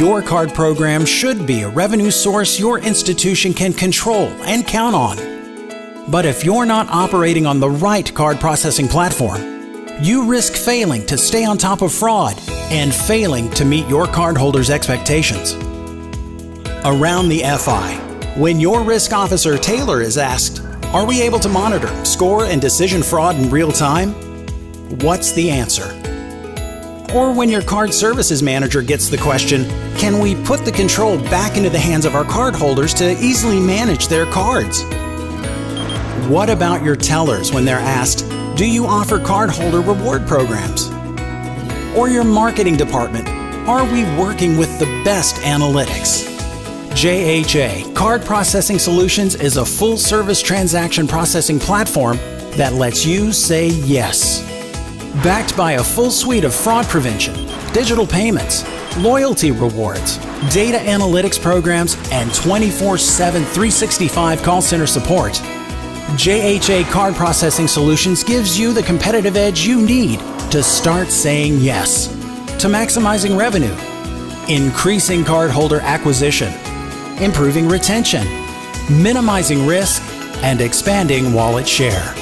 Your card program should be a revenue source your institution can control and count on. But if you're not operating on the right card processing platform, you risk failing to stay on top of fraud and failing to meet your cardholders' expectations. Around the FI, when your risk officer Taylor is asked, "Are we able to monitor, score, and decision fraud in real time?" What's the answer? Or when your card services manager gets the question, "Can we put the control back into the hands of our cardholders to easily manage their cards?" What about your tellers when they're asked, "Do you offer cardholder reward programs?" Or your marketing department, "Are we working with the best analytics?" JHA Card Processing Solutions is a full-service transaction processing platform that lets you say yes. Backed by a full suite of fraud prevention, digital payments, loyalty rewards, data analytics programs, and 24/7 365 call center support, JHA Card Processing Solutions gives you the competitive edge you need to start saying yes to maximizing revenue, increasing cardholder acquisition, improving retention, minimizing risk, and expanding wallet share.